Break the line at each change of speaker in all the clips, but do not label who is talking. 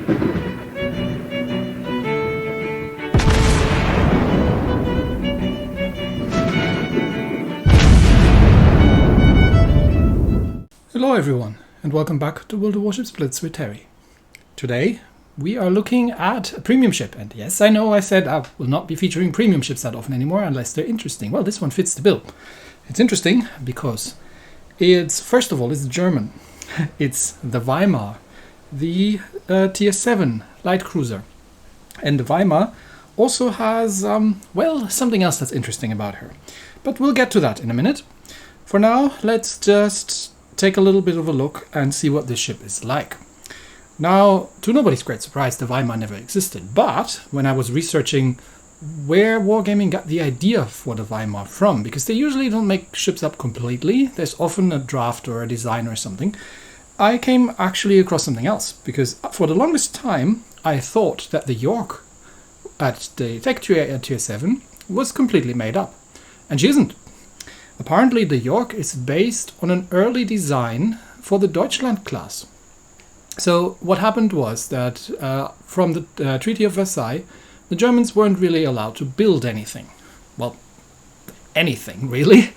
Hello everyone, and welcome back to World of Warships Blitz with Terry. Today we are looking at a premium ship, and yes, I know I said I will not be featuring premium ships that often anymore unless they're interesting. Well, this one fits the bill. It's interesting because it's, first of all, it's German. It's the Weimar, the Tier 7 light cruiser. And the Weimar also has, well, something else that's interesting about her. But we'll get to that in a minute. For now, let's just take a little bit of a look and see what this ship is like. Now, to nobody's great surprise, the Weimar never existed, but when I was researching where Wargaming got the idea for the Weimar from, because they usually don't make ships up completely, there's often a draft or a design or something, I came actually across something else, because for the longest time I thought that the York at the Tech Tier 7 was completely made up, and she isn't. Apparently the York is based on an early design for the Deutschland class. So what happened was that from the Treaty of Versailles, the Germans weren't really allowed to build anything. Well, anything really.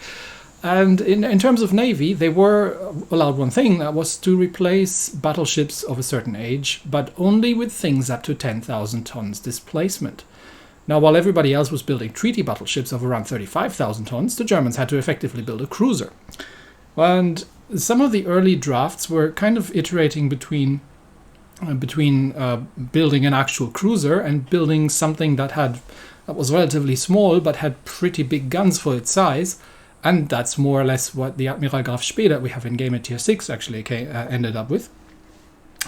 And in terms of navy, they were allowed one thing, that was to replace battleships of a certain age, but only with things up to 10,000 tons displacement. Now, while everybody else was building treaty battleships of around 35,000 tons, the Germans had to effectively build a cruiser. And some of the early drafts were kind of iterating between building an actual cruiser and building something that was relatively small but had pretty big guns for its size. And that's more or less what the Admiral Graf Spee that we have in game at Tier 6 actually ended up with.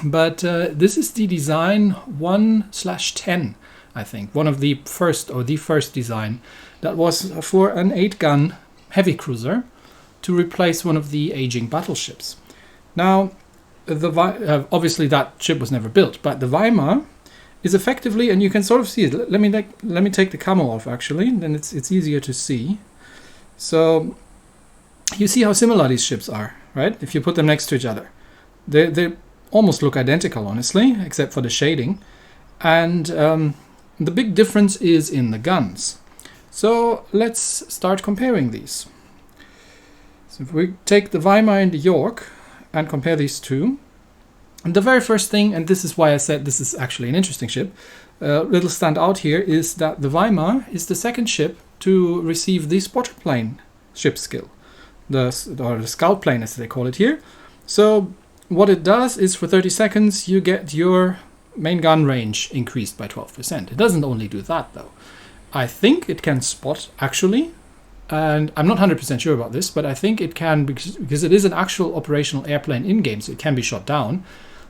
But this is the design 1/10. I think, one of the first, or the first design that was for an 8-gun heavy cruiser to replace one of the aging battleships. Now, obviously that ship was never built, but the Weimar is effectively, and you can sort of see it. Let me take the camo off actually, then it's easier to see. So you see how similar these ships are, right? If you put them next to each other, they almost look identical, honestly, except for the shading, and the big difference is in the guns. So let's start comparing these. So if we take the Weimar and the York and compare these two, and the very first thing, and this is why I said this is actually an interesting ship, little stand out here is that the Weimar is the second ship to receive the spotter plane ship skill, or the scout plane as they call it here. So what it does is for 30 seconds you get your main gun range increased by 12%. It doesn't only do that though. I think it can spot actually, and I'm not 100% sure about this, but I think it can because it is an actual operational airplane in-game, so it can be shot down.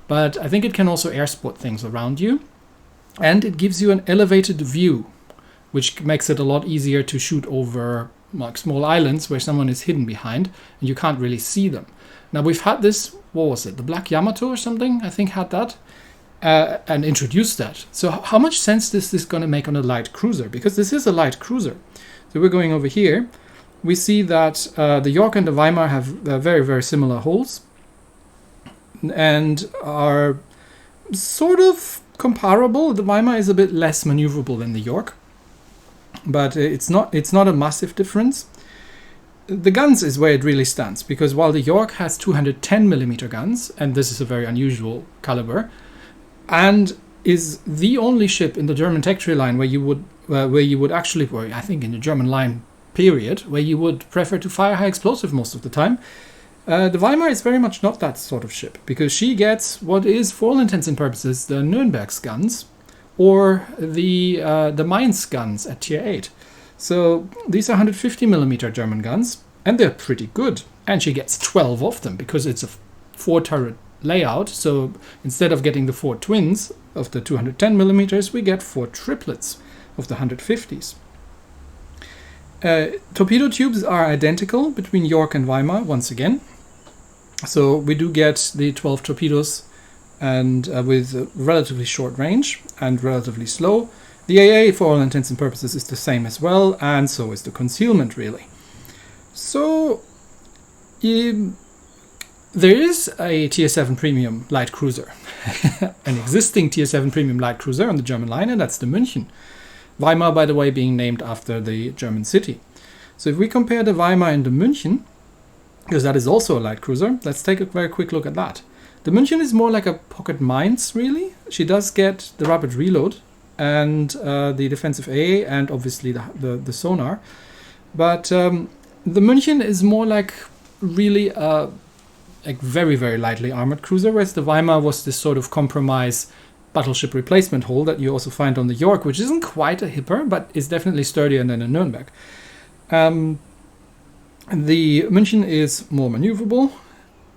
But I think it can also air spot things around you, and it gives you an elevated view, which makes it a lot easier to shoot over like small islands where someone is hidden behind and you can't really see them. Now we've had this, what was it, the Black Yamato or something, I think had that. And introduce that. So how much sense is this going to make on a light cruiser? Because this is a light cruiser. So we're going over here. We see that the York and the Weimar have very, very similar hulls and are sort of comparable. The Weimar is a bit less maneuverable than the York, but it's not a massive difference. The guns is where it really stands, because while the York has 210mm guns, and this is a very unusual caliber, and is the only ship in the German tech tree line where you would actually, or I think in the German line period, where you would prefer to fire high explosive most of the time. The Weimar is very much not that sort of ship, because she gets what is, for all intents and purposes, the Nürnberg's guns, or the Mainz guns at Tier 8. So these are 150mm German guns, and they're pretty good. And she gets 12 of them, because it's a 4-turret layout, so instead of getting the 4 twins of the 210mm, we get 4 triplets of the 150s. Torpedo tubes are identical between York and Weimar once again, so we do get the 12 torpedoes and with a relatively short range and relatively slow. The AA, for all intents and purposes, is the same as well, and so is the concealment really. So There is a Tier 7 Premium light cruiser, an existing Tier 7 Premium light cruiser on the German line, and that's the München. Weimar, by the way, being named after the German city. So if we compare the Weimar and the München, because that is also a light cruiser, let's take a very quick look at that. The München is more like a pocket mines, really. She does get the rapid reload and the defensive AA and obviously the sonar. But the München is more like really a very, very lightly armored cruiser, whereas the Weimar was this sort of compromise battleship replacement hull that you also find on the York, which isn't quite a hipper, but is definitely sturdier than a Nürnberg. The München is more maneuverable,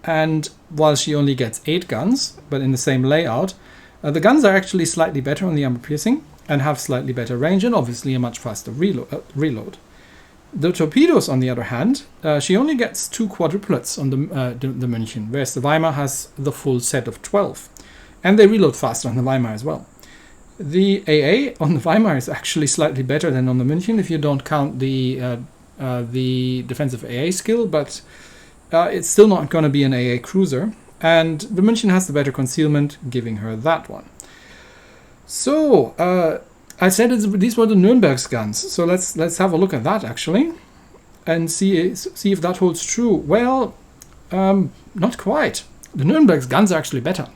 and while she only gets 8 guns, but in the same layout, the guns are actually slightly better on the armor piercing and have slightly better range and obviously a much faster reload. The torpedoes, on the other hand, she only gets 2 quadruplets on the München, whereas the Weimar has the full set of 12. And they reload faster on the Weimar as well. The AA on the Weimar is actually slightly better than on the München if you don't count the defensive AA skill, but it's still not going to be an AA cruiser. And the München has the better concealment, giving her that one. So, I said these were the Nürnberg's guns, so let's have a look at that actually, and see if that holds true. Well, not quite. The Nürnberg's guns are actually better.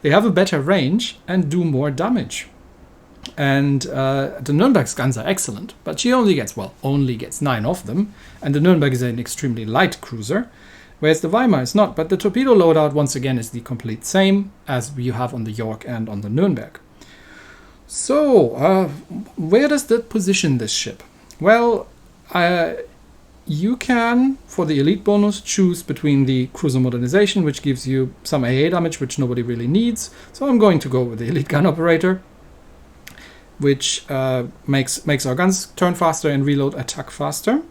They have a better range and do more damage. And the Nürnberg's guns are excellent, but she only gets 9 of them, and the Nürnberg is an extremely light cruiser, whereas the Weimar is not. But the torpedo loadout, once again, is the complete same as you have on the York and on the Nürnberg. So, where does that position this ship? Well, you can, for the elite bonus, choose between the cruiser modernization, which gives you some AA damage, which nobody really needs. So I'm going to go with the elite gun operator, which makes our guns turn faster and reload attack faster.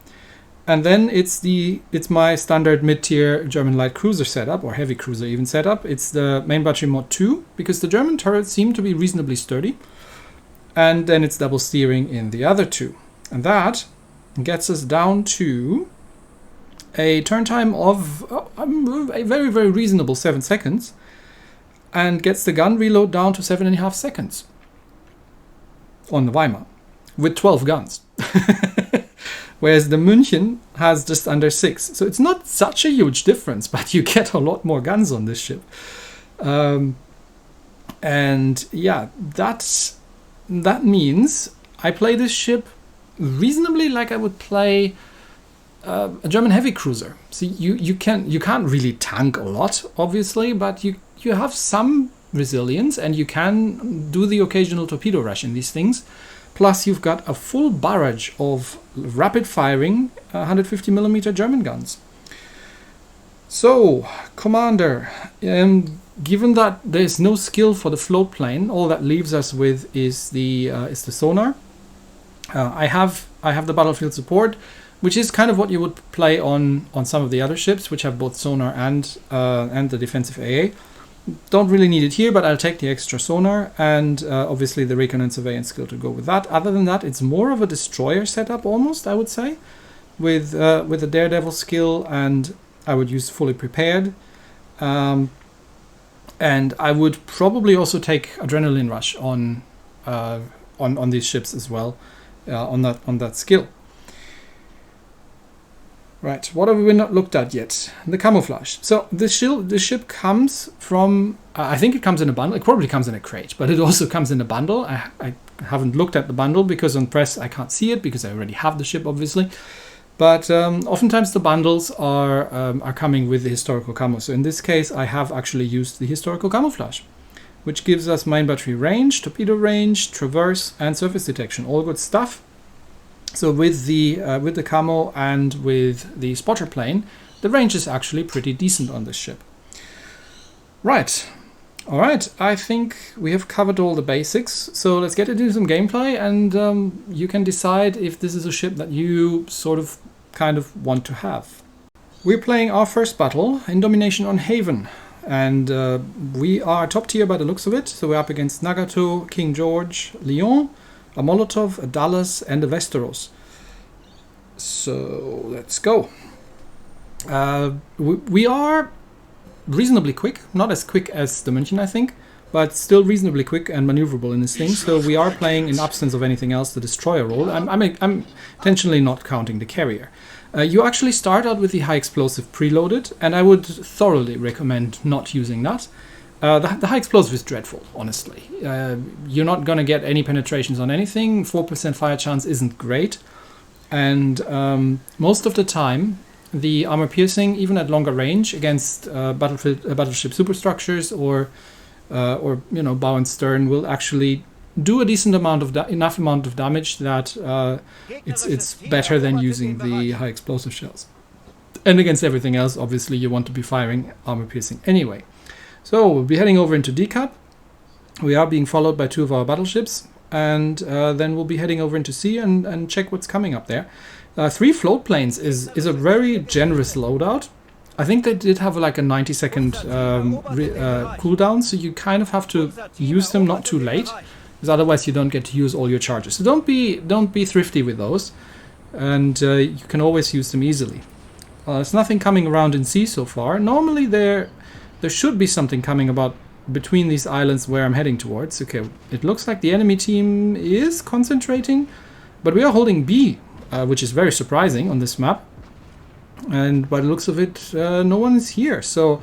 And then it's my standard mid-tier German light cruiser setup, or heavy cruiser even setup. It's the main battery mod 2, because the German turrets seem to be reasonably sturdy. And then it's double steering in the other 2. And that gets us down to a turn time of a very, very reasonable 7 seconds, and gets the gun reload down to 7.5 seconds on the Weimar with 12 guns. Whereas the München has just under 6. So it's not such a huge difference, but you get a lot more guns on this ship. And yeah, that means I play this ship reasonably like I would play a German heavy cruiser. See, you can't really tank a lot, obviously, but you have some resilience and you can do the occasional torpedo rush in these things. Plus, you've got a full barrage of rapid firing 150mm German guns. So, Commander, given that there's no skill for the float plane, all that leaves us with is the sonar. I have the battlefield support, which is kind of what you would play on some of the other ships, which have both sonar and the defensive AA. Don't really need it here, but I'll take the extra sonar and obviously the recon and surveillance skill to go with that. Other than that, it's more of a destroyer setup almost, I would say, with a daredevil skill, and I would use fully prepared. And I would probably also take adrenaline rush on these ships as well, on that skill. Right, what have we not looked at yet? The camouflage. So the ship comes from, I think it comes in a bundle. It probably comes in a crate, but it also comes in a bundle. I haven't looked at the bundle because on press I can't see it because I already have the ship, obviously. But oftentimes the bundles are coming with the historical camo. So in this case, I have actually used the historical camouflage, which gives us main battery range, torpedo range, traverse, and surface detection. All good stuff. So with the camo and with the spotter plane, the range is actually pretty decent on this ship. Right. All right. I think we have covered all the basics. So let's get into some gameplay, and you can decide if this is a ship that you kind of want to have. We're playing our first battle in domination on Haven, and we are top tier by the looks of it. So we're up against Nagato, King George, Lyon, a Molotov, a Dallas, and a Westeros. So let's go. We are reasonably quick, not as quick as the München, I think, but still reasonably quick and maneuverable in this thing. So we are playing, in absence of anything else, the destroyer role. I'm intentionally not counting the carrier. You actually start out with the high explosive preloaded, and I would thoroughly recommend not using that. The high explosive is dreadful, honestly. You're not going to get any penetrations on anything. 4% fire chance isn't great. And most of the time, the armor piercing, even at longer range against battleship superstructures or bow and stern, will actually do a decent amount of enough amount of damage that it's better than using the high explosive shells. And against everything else, obviously, you want to be firing armor piercing anyway. So we'll be heading over into DCAP. We are being followed by 2 of our battleships, and then we'll be heading over into sea and check what's coming up there. 3 float planes is a very generous loadout. I think they did have like a 90-second cooldown, so you kind of have to use them not too late, because otherwise you don't get to use all your charges. So don't be thrifty with those, and you can always use them easily. There's nothing coming around in sea so far. Normally there should be something coming about between these islands where I'm heading towards. Okay, it looks like the enemy team is concentrating, but we are holding B, which is very surprising on this map. And by the looks of it, no one is here. So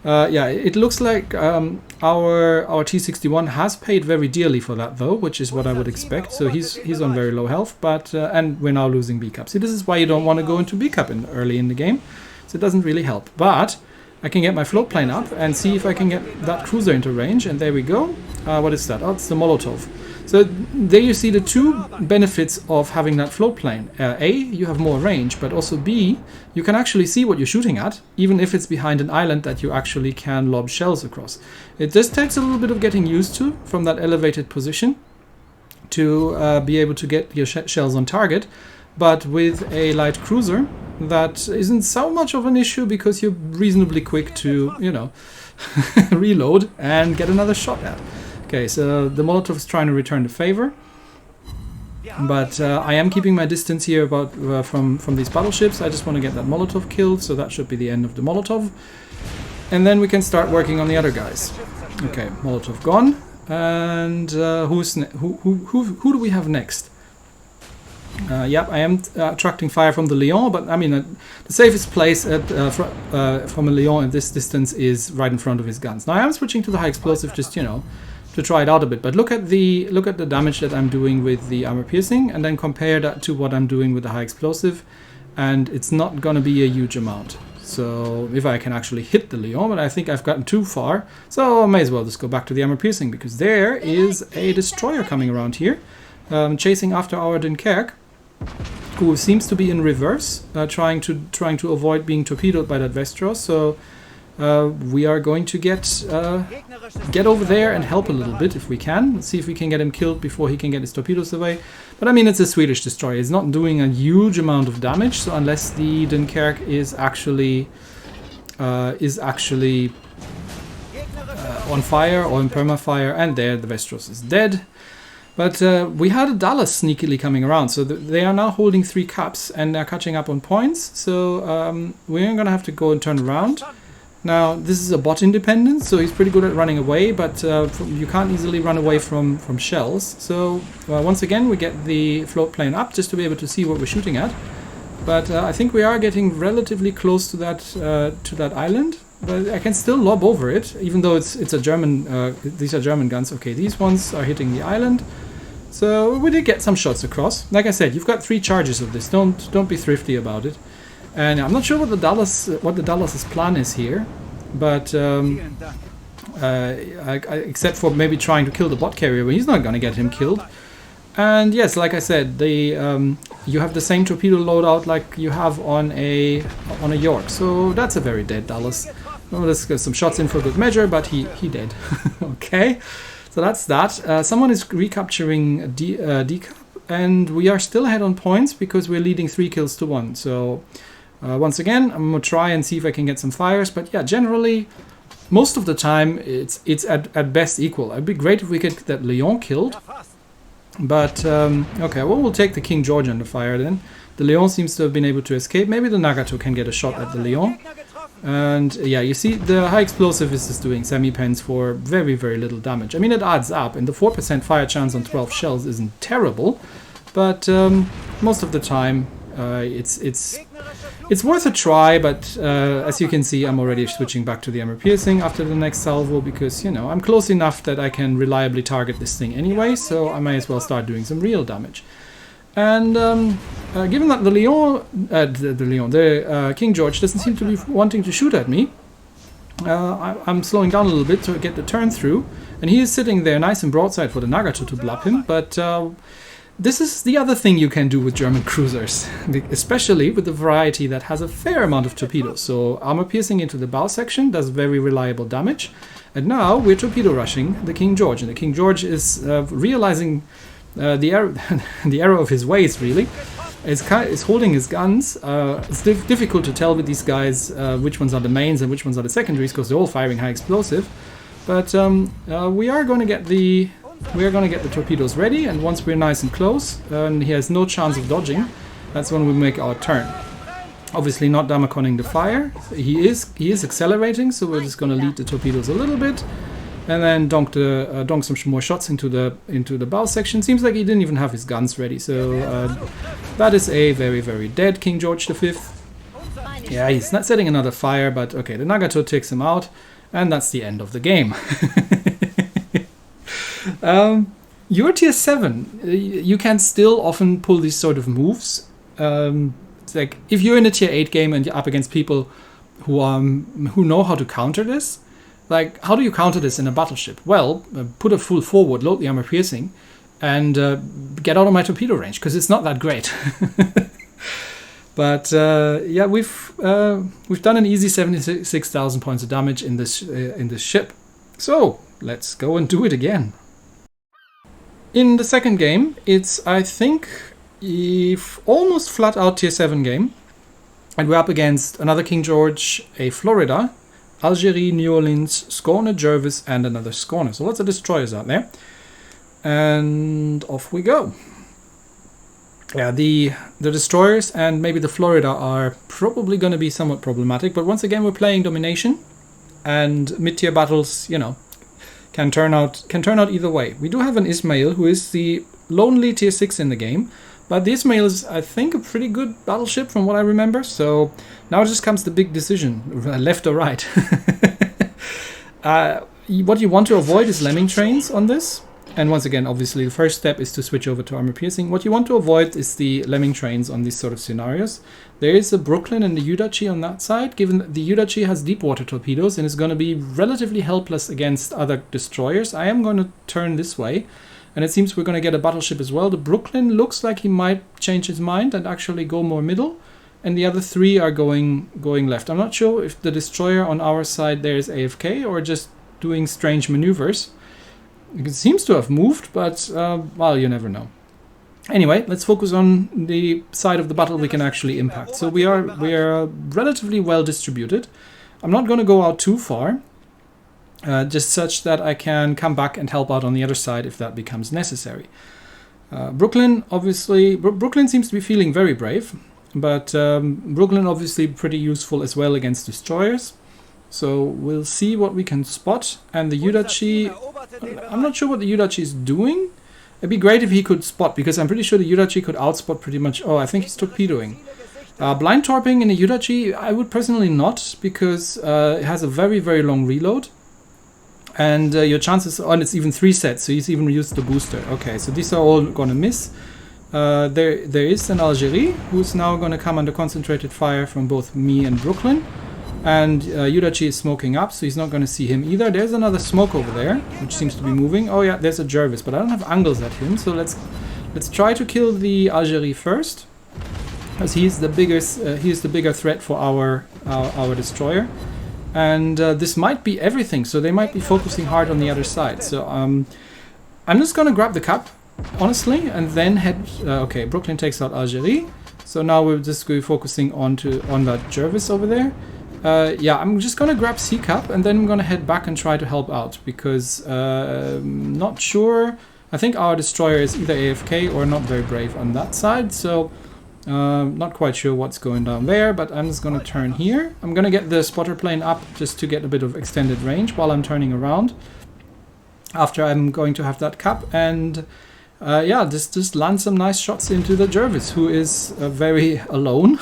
yeah, it looks like our T-61 has paid very dearly for that, though, which is what I would expect. So he's on very low health, but and we're now losing B-Cap. See, this is why you don't want to go into B-Cap early in the game. So it doesn't really help. But I can get my float plane up and see if I can get that cruiser into range. And there we go. What is that? Oh, it's the Molotov. So there you see the 2 benefits of having that float plane. A, you have more range, but also B, you can actually see what you're shooting at, even if it's behind an island that you actually can lob shells across. It just takes a little bit of getting used to from that elevated position to be able to get your shells on target. But with a light cruiser, that isn't so much of an issue because you're reasonably quick to, reload and get another shot at. Okay, so the Molotov is trying to return the favor, but I am keeping my distance here from these battleships. I just want to get that Molotov killed, so that should be the end of the Molotov, and then we can start working on the other guys. Okay, Molotov gone, and who do we have next? Yep, I am attracting fire from the Lion, but I mean the safest place from a Lion at this distance is right in front of his guns. Now I am switching to the high explosive, just to try it out a bit. But look at the damage that I'm doing with the armor piercing, and then compare that to what I'm doing with the high explosive, and it's not going to be a huge amount. So if I can actually hit the Lion, but I think I've gotten too far, so I may as well just go back to the armor piercing, because there is a destroyer coming around here, chasing after our Dunkirk, who seems to be in reverse, trying to avoid being torpedoed by that Vestros. So we are going to get over there and help a little bit if we can. Let's see if we can get him killed before he can get his torpedoes away. But I mean, it's a Swedish destroyer. It's not doing a huge amount of damage. So unless the Dunkirk is actually on fire or in permafire, and there the Vestros is dead. But we had a Dallas sneakily coming around, so they are now holding 3 caps and they're catching up on points. So we're going to have to go and turn around. Now, this is a bot independent, so he's pretty good at running away, but you can't easily run away from shells. So once again, we get the float plane up just to be able to see what we're shooting at. But I think we are getting relatively close to that island. But I can still lob over it, even though it's a German. These are German guns. Okay, these ones are hitting the island. So we did get some shots across. Like I said, you've got 3 charges of this. Don't be thrifty about it. And I'm not sure what the Dallas's plan is here, but except for maybe trying to kill the bot carrier, but he's not going to get him killed. And yes, like I said, you have the same torpedo loadout like you have on a York. So that's a very dead Dallas. Well, let's get some shots in for good measure, but he dead. Okay. So that's that. Someone is recapturing DCAP, and we are still ahead on points because we're leading 3 kills to 1. So once again, I'm going to try and see if I can get some fires. But yeah, generally, most of the time, it's at best equal. It'd be great if we could get that Lion killed. But, okay, well, we'll take the King George under fire then. The Leon seems to have been able to escape. Maybe the Nagato can get a shot at the Leon. And yeah, you see the high explosive is just doing semi-pens for very, very little damage. I mean, it adds up, and the 4% fire chance on 12 shells isn't terrible, but most of the time it's worth a try. But as you can see, I'm already switching back to the armor piercing after the next salvo because, you know, I'm close enough that I can reliably target this thing anyway, so I may as well start doing some real damage. And given that the King George doesn't seem to be wanting to shoot at me, I'm slowing down a little bit to get the turn through. And he is sitting there nice and broadside for the Nagato to blub him. But this is the other thing you can do with German cruisers, especially with the variety that has a fair amount of torpedoes. So armor piercing into the bow section does very reliable damage. And now we're torpedo rushing the King George. And the King George is realizing... the error of his ways, really, is holding his guns. It's difficult to tell with these guys which ones are the mains and which ones are the secondaries because they're all firing high explosive. But we are going to get the torpedoes ready, and once we're nice and close, and he has no chance of dodging, that's when we make our turn. Obviously not damaconing the fire. He is accelerating, so we're just going to lead the torpedoes a little bit. And then donk some more shots into the bow section. Seems like he didn't even have his guns ready. So that is a very, very dead King George V. Yeah, he's not setting another fire, but okay, the Nagato takes him out, and that's the end of the game. You're tier 7. You can still often pull these sort of moves. It's like if you're in a tier 8 game and you're up against people who know how to counter this. Like, how do you counter this in a battleship? Well, put a full forward, load the armor piercing, and get out of my torpedo range, because it's not that great. But yeah, we've done an easy 76,000 points of damage in this ship. So let's go and do it again. In the second game, it's I think almost flat out tier 7 game, and we're up against another King George, a Florida, Algerie, New Orleans, Scorner, Jervis, and another Scorner. So lots of destroyers out there. And off we go. Yeah, the destroyers and maybe the Florida are probably going to be somewhat problematic. But once again, we're playing domination. And mid-tier battles, you know, can turn out either way. We do have an Ismail, who is the lonely tier 6 in the game. But the Ismail is, I think, a pretty good battleship from what I remember. So now just comes the big decision, left or right. What you want to avoid is lemming trains on this. And once again, obviously, the first step is to switch over to armor piercing. What you want to avoid is the lemming trains on these sort of scenarios. There is a Brooklyn and the Yudachi on that side, given that the Yudachi has deep water torpedoes and is going to be relatively helpless against other destroyers. I am going to turn this way. And it seems we're going to get a battleship as well. The Brooklyn looks like he might change his mind and actually go more middle. And the other three are going left. I'm not sure if the destroyer on our side there is AFK or just doing strange maneuvers. It seems to have moved, but, well, you never know. Anyway, let's focus on the side of the battle we can actually impact. So we are relatively well distributed. I'm not going to go out too far. Just such that I can come back and help out on the other side if that becomes necessary. Brooklyn, obviously, Brooklyn seems to be feeling very brave, but Brooklyn obviously pretty useful as well against destroyers. So we'll see what we can spot. And the Yudachi, I'm not sure what the Yudachi is doing. It'd be great if he could spot, because I'm pretty sure the Yudachi could outspot pretty much. Oh, I think he's torpedoing. Blind torping in the Yudachi, I would personally not, because it has a very, very long reload. And your chances, and it's even 3 sets, so he's even used the booster. Okay, so these are all going to miss. There is an Algerie, who's now going to come under concentrated fire from both me and Brooklyn. And Yudachi is smoking up, so he's not going to see him either. There's another smoke over there, which seems to be moving. Oh yeah, there's a Jervis, but I don't have angles at him, so let's try to kill the Algerie first, because he's the bigger threat for our destroyer. And this might be everything, so they might be focusing hard on the other side. So I'm just going to grab the cup, honestly, and then head... okay, Brooklyn takes out Algerie. So now we're just going to be focusing on that Jervis over there. Yeah, I'm just going to grab C cup, and then I'm going to head back and try to help out, because not sure... I think our destroyer is either AFK or not very brave on that side, so Not quite sure what's going down there, but I'm just going to turn here. I'm going to get the spotter plane up just to get a bit of extended range while I'm turning around. After I'm going to have that cap, and yeah, just land some nice shots into the Jervis, who is very alone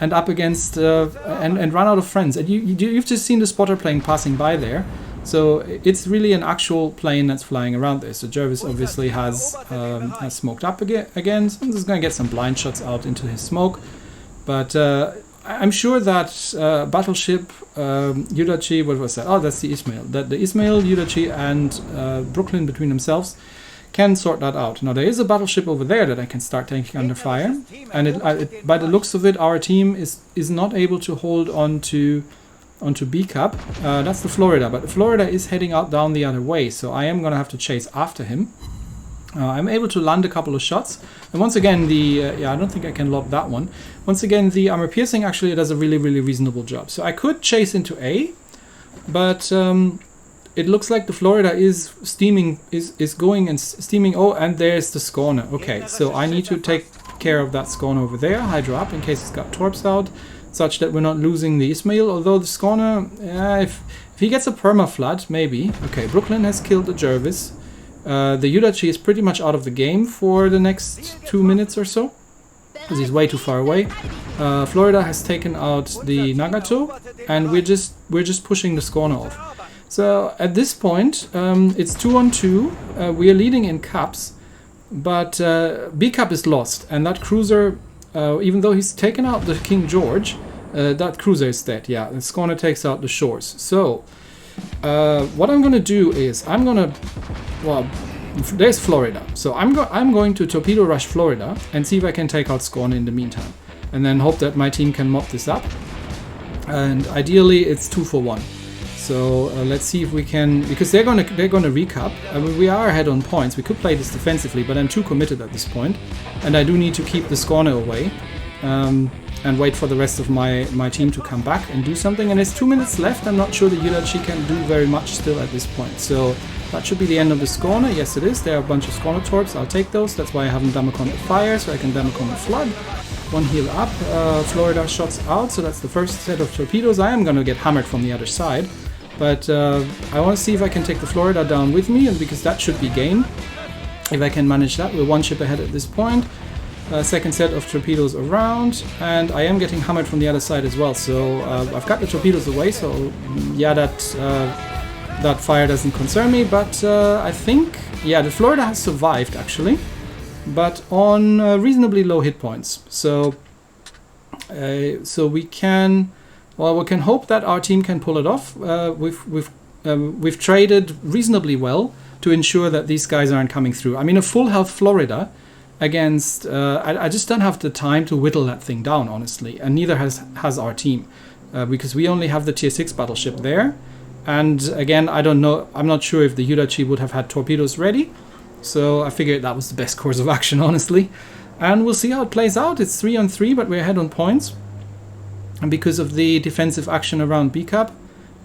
and up against and run out of friends. And you've just seen the spotter plane passing by there. So it's really an actual plane that's flying around there. So Jervis obviously has smoked up again. So I'm just going to get some blind shots out into his smoke. But I'm sure that Battleship, Yudachi, what was that? Oh, that's the Ismail. That the Ismail, Yudachi, and Brooklyn between themselves can sort that out. Now there is a battleship over there that I can start taking under fire. And by the looks of it, our team is not able to hold on to onto B Cup. That's the Florida, but the Florida is heading out down the other way, so I am going to have to chase after him. I'm able to land a couple of shots, and once again I don't think I can lob that one. Once again, the armor piercing actually does a really reasonable job. So I could chase into A, but it looks like the Florida is steaming, is going and steaming. Oh, and there's the Scorner. Okay, so I need to take care of that Scorner over there, Hydra up in case it's got torps out, such that we're not losing the Ismail, although the Scorner, if he gets a perma-flood, maybe. Okay, Brooklyn has killed the Jervis. The Yudachi is pretty much out of the game for the next 2 minutes or so, because he's way too far away. Florida has taken out the Nagato, and we're just pushing the Scorner off. So at this point, it's 2-on-2. We are leading in caps, but B Cup is lost, and that cruiser, even though he's taken out the King George, that cruiser is dead. Yeah, the Scorner takes out the shores. So what I'm gonna do is there's Florida. So I'm going to torpedo rush Florida and see if I can take out Scorner in the meantime, and then hope that my team can mop this up. And ideally, it's 2 for 1. So let's see if we can, because they're gonna recap. I mean, we are ahead on points. We could play this defensively, but I'm too committed at this point, and I do need to keep the Scorner away and wait for the rest of my team to come back and do something. And there's 2 minutes left. I'm not sure that Yudachi can do very much still at this point. So that should be the end of the Scorner. Yes, it is. There are a bunch of Scorner torps. I'll take those. That's why I haven't Damacon the fire, so I can Damacon the flood. One heal up. Florida shots out, so that's the first set of torpedoes. I am going to get hammered from the other side. But I want to see if I can take the Florida down with me, and because that should be gain. If I can manage that, we're 1 ship ahead at this point. Second set of torpedoes around, and I am getting hammered from the other side as well. So I've got the torpedoes away, so yeah, that fire doesn't concern me. But I think, yeah, the Florida has survived actually, but on reasonably low hit points. So we can. Well, we can hope that our team can pull it off. We've traded reasonably well to ensure that these guys aren't coming through. I mean, a full health Florida against... I just don't have the time to whittle that thing down, honestly. And neither has our team. Because we only have the tier 6 battleship there. And again, I don't know. I'm not sure if the Yudachi would have had torpedoes ready. So I figured that was the best course of action, honestly. And we'll see how it plays out. It's 3-on-3, but we're ahead on points. And because of the defensive action around B Cup,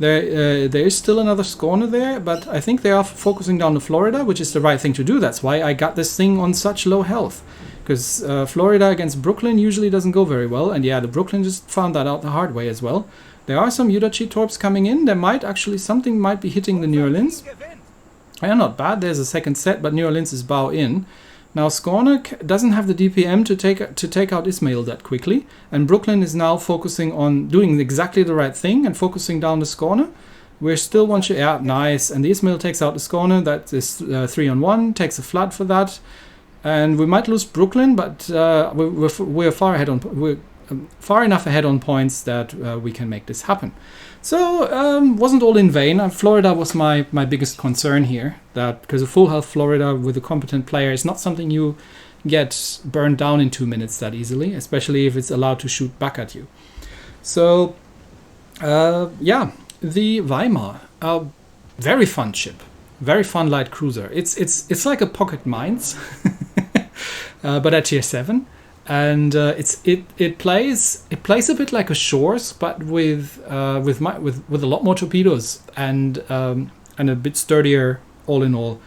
there is still another Scorner there, but I think they are focusing down the Florida, which is the right thing to do. That's why I got this thing on such low health. Because Florida against Brooklyn usually doesn't go very well, and yeah, the Brooklyn just found that out the hard way as well. There are some Yudachi torps coming in. There might actually, something might be hitting the New Orleans. Yeah, not bad. There's a second set, but New Orleans is bow in. Now Scorner doesn't have the DPM to take out Ismail that quickly, and Brooklyn is now focusing on doing exactly the right thing and focusing down the Scorner. We're still 1 ship, yeah, nice, and the Ismail takes out the Scorner. That is 3-on-1, takes a flood for that, and we might lose Brooklyn, but we're far ahead we're far enough ahead on points that we can make this happen. So wasn't all in vain. Florida was my biggest concern here, that because a full health Florida with a competent player is not something you get burned down in 2 minutes that easily, especially if it's allowed to shoot back at you. So yeah, the Weimar, very fun ship, very fun light cruiser. It's like a pocket mines, but at tier 7. And it plays a bit like a Shores, but with a lot more torpedoes and a bit sturdier all in all,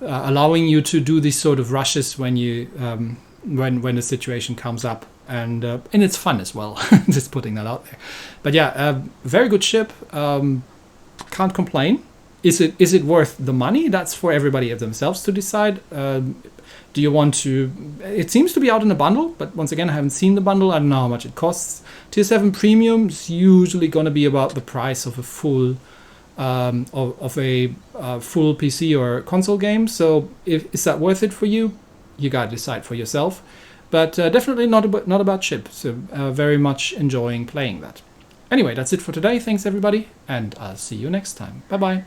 allowing you to do these sort of rushes when you when the situation comes up, and it's fun as well. Just putting that out there. But yeah, very good ship. Can't complain. Is it worth the money? That's for everybody themselves to decide. Do you want to... It seems to be out in a bundle, but once again, I haven't seen the bundle. I don't know how much it costs. Tier 7 Premium is usually going to be about the price of a full full PC or console game. So is that worth it for you? You got to decide for yourself. But definitely not a bad ship. So very much enjoying playing that. Anyway, that's it for today. Thanks, everybody. And I'll see you next time. Bye-bye.